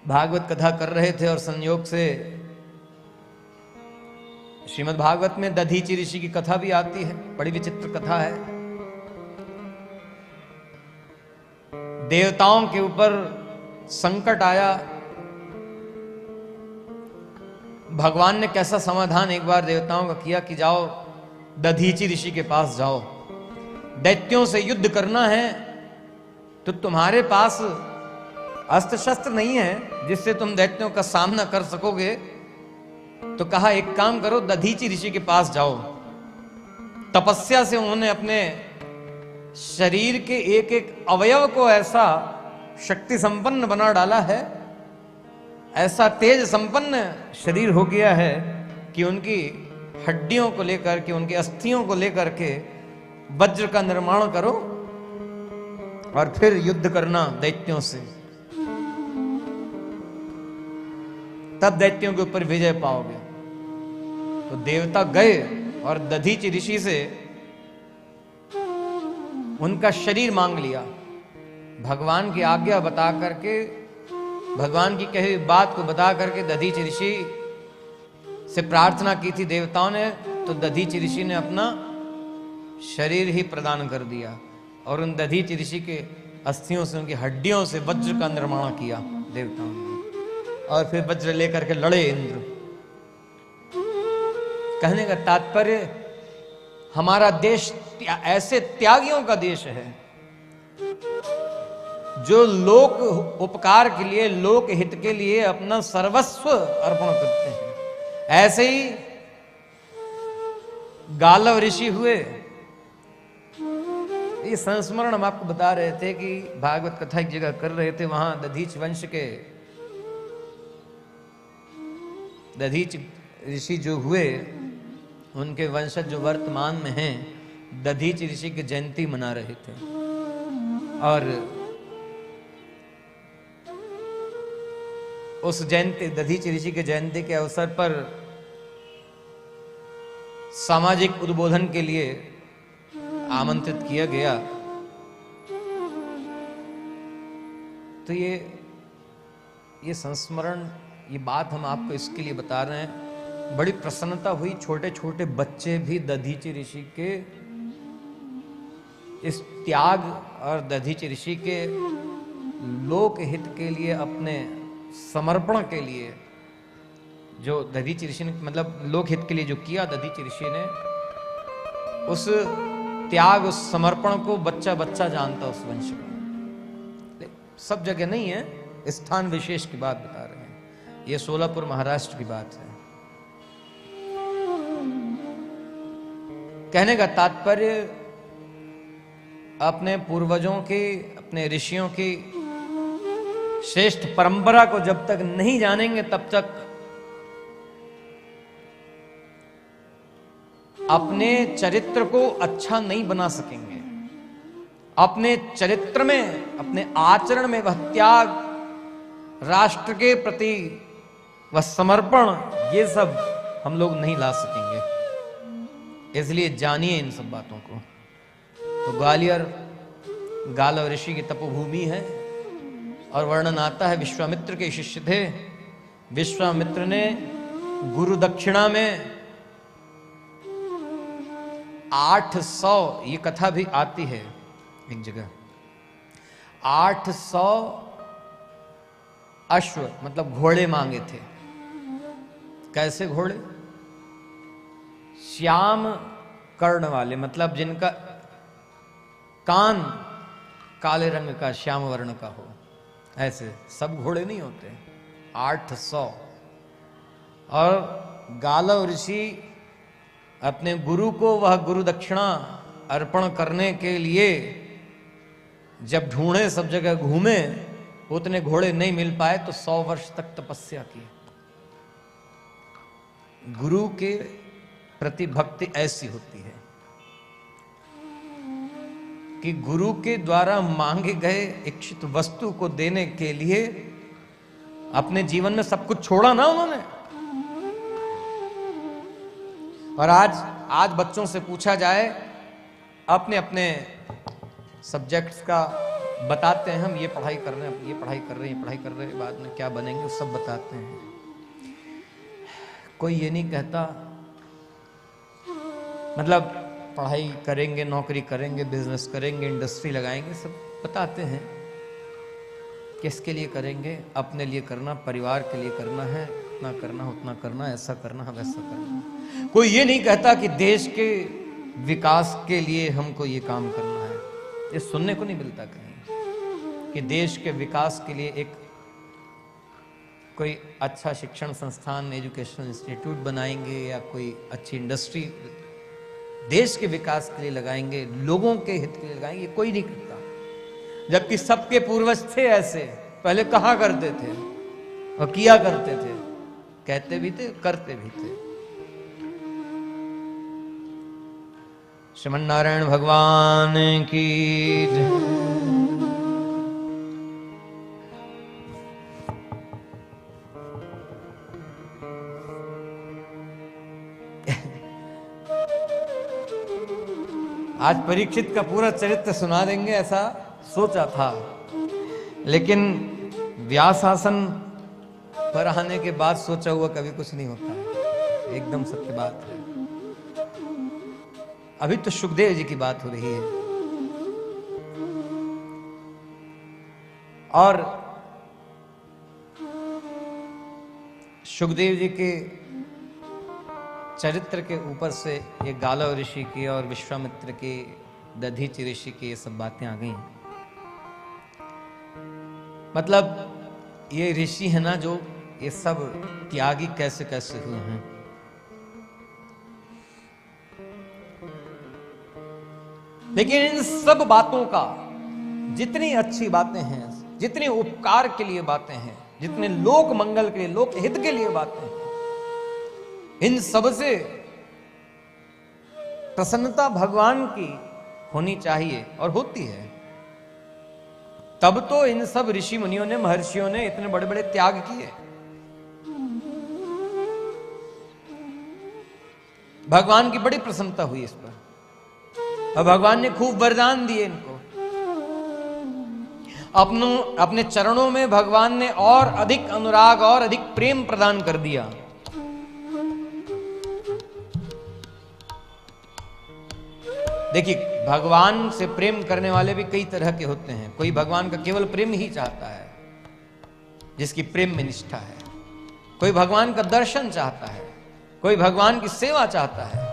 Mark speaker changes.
Speaker 1: भागवत कथा कर रहे थे और संयोग से श्रीमद् भागवत में दधीचि ऋषि की कथा भी आती है। बड़ी विचित्र कथा है। देवताओं के ऊपर संकट आया। भगवान ने कैसा समाधान एक बार देवताओं का किया कि जाओ दधीचि ऋषि के पास जाओ, दैत्यों से युद्ध करना है तो तुम्हारे पास अस्त्र शस्त्र नहीं है जिससे तुम दैत्यों का सामना कर सकोगे, तो कहा एक काम करो, दधीचि ऋषि के पास जाओ। तपस्या से उन्होंने अपने शरीर के एक एक अवयव को ऐसा शक्ति संपन्न बना डाला है, ऐसा तेज संपन्न शरीर हो गया है कि उनकी हड्डियों को लेकर के, उनकी अस्थियों को लेकर के वज्र का निर्माण करो और फिर युद्ध करना दैत्यों से, तब दैत्यों के ऊपर विजय पाओगे। तो देवता गए और दधीचि ऋषि से उनका शरीर मांग लिया। भगवान की आज्ञा बता करके, भगवान की कही बात को बता करके दधीचि ऋषि से प्रार्थना की थी देवताओं ने, तो दधीचि ऋषि ने अपना शरीर ही प्रदान कर दिया और उन दधीचि ऋषि के अस्थियों से, उनकी हड्डियों से वज्र का निर्माण किया देवताओं ने, और फिर वज्र लेकर के लड़े इंद्र। कहने का तात्पर्य, हमारा देश ऐसे त्यागियों का देश है जो लोक उपकार के लिए, लोक हित के लिए अपना सर्वस्व अर्पण करते हैं। ऐसे ही गालव ऋषि हुए। ये संस्मरण हम आपको बता रहे थे कि भागवत कथा एक जगह कर रहे थे, वहां दधीच वंश के दधीच ऋषि जो हुए, उनके वंशज जो वर्तमान में हैं, दधीच ऋषि की जयंती मना रहे थे। और उस जयंती, दधीच ऋषि के जयंती के अवसर पर सामाजिक उद्बोधन के लिए आमंत्रित किया गया। तो ये संस्मरण, ये बात हम आपको इसके लिए बता रहे हैं। बड़ी प्रसन्नता हुई। छोटे छोटे बच्चे भी दधीचि ऋषि के इस त्याग और दधीचि ऋषि के लोक हित के लिए, अपने समर्पण के लिए, जो दधीचि ऋषि ने, मतलब लोक हित के लिए जो किया दधीचि ऋषि ने, उस त्याग, उस समर्पण को बच्चा बच्चा जानता उस वंश का। सब जगह नहीं है, स्थान विशेष की बात बता रहे हैं। ये सोलापुर महाराष्ट्र की बात है। कहने का तात्पर्य, अपने पूर्वजों की, अपने ऋषियों की श्रेष्ठ परंपरा को जब तक नहीं जानेंगे तब तक अपने चरित्र को अच्छा नहीं बना सकेंगे। अपने चरित्र में, अपने आचरण में वह त्याग, राष्ट्र के प्रति वह समर्पण, ये सब हम लोग नहीं ला सकेंगे। इसलिए जानिए इन सब बातों को। तो ग्वालियर गालव ऋषि की तपोभूमि है और वर्णन आता है, विश्वामित्र के शिष्य थे। विश्वामित्र ने गुरु दक्षिणा में 800, ये कथा भी आती है एक जगह, 800 अश्व, मतलब घोड़े मांगे थे। कैसे घोड़े? श्याम कर्ण वाले, मतलब जिनका कान काले रंग का, श्याम वर्ण का हो। ऐसे सब घोड़े नहीं होते, 800। और गालव ऋषि अपने गुरु को वह गुरु दक्षिणा अर्पण करने के लिए जब ढूंढे, सब जगह घूमे, उतने घोड़े नहीं मिल पाए तो 100 वर्ष तक तपस्या की। गुरु के प्रति भक्ति ऐसी होती है कि गुरु के द्वारा मांगे गए इच्छित वस्तु को देने के लिए अपने जीवन में सब कुछ छोड़ा ना उन्होंने। और आज बच्चों से पूछा जाए अपने अपने सब्जेक्ट्स का बताते हैं हम ये पढ़ाई कर रहे हैं, ये पढ़ाई कर रहे हैं, ये पढ़ाई कर रहे हैं, बाद में क्या बनेंगे वो सब बताते हैं। कोई ये नहीं कहता, मतलब पढ़ाई करेंगे, नौकरी करेंगे, बिजनेस करेंगे, इंडस्ट्री लगाएंगे, सब बताते हैं। किसके लिए करेंगे? अपने लिए करना, परिवार के लिए करना है, इतना करना, उतना करना, ऐसा करना, वैसा करना। कोई ये नहीं कहता कि देश के विकास के लिए हमको ये काम करना है। ये सुनने को नहीं मिलता कहीं कि देश के विकास के लिए एक कोई अच्छा शिक्षण संस्थान, एजुकेशनल इंस्टीट्यूट बनाएंगे या कोई अच्छी इंडस्ट्री देश के विकास के लिए लगाएंगे, लोगों के हित के लिए लगाएंगे, कोई नहीं करता। जबकि सबके पूर्वज थे ऐसे, पहले कहा करते थे और किया करते थे, कहते भी थे, करते भी थे। श्रीमन नारायण भगवान की आज परीक्षित का पूरा चरित्र सुना देंगे ऐसा सोचा था, लेकिन व्यास आसन पर आने के बाद सोचा हुआ कभी कुछ नहीं होता है। एकदम सत्य बात है। अभी तो सुखदेव जी की बात हो रही है और सुखदेव जी के चरित्र के ऊपर से ये गालव ऋषि की और विश्वामित्र की, दधीचि ऋषि की ये सब बातें आ गई। मतलब ये ऋषि है ना जो ये सब त्यागी कैसे कैसे हुए हैं। लेकिन इन सब बातों का, जितनी अच्छी बातें हैं, जितनी उपकार के लिए बातें हैं, जितने लोक मंगल के लिए, लोक हित के लिए बातें हैं, इन सब से प्रसन्नता भगवान की होनी चाहिए और होती है। तब तो इन सब ऋषि मुनियों ने, महर्षियों ने इतने बड़े बड़े त्याग किए। भगवान की बड़ी प्रसन्नता हुई इस पर और भगवान ने खूब वरदान दिए इनको। अपने चरणों में भगवान ने और अधिक अनुराग और अधिक प्रेम प्रदान कर दिया। देखिए, भगवान से प्रेम करने वाले भी कई तरह के होते हैं। कोई भगवान का केवल प्रेम ही चाहता है, जिसकी प्रेम में निष्ठा है। कोई भगवान का दर्शन चाहता है, कोई भगवान की सेवा चाहता है,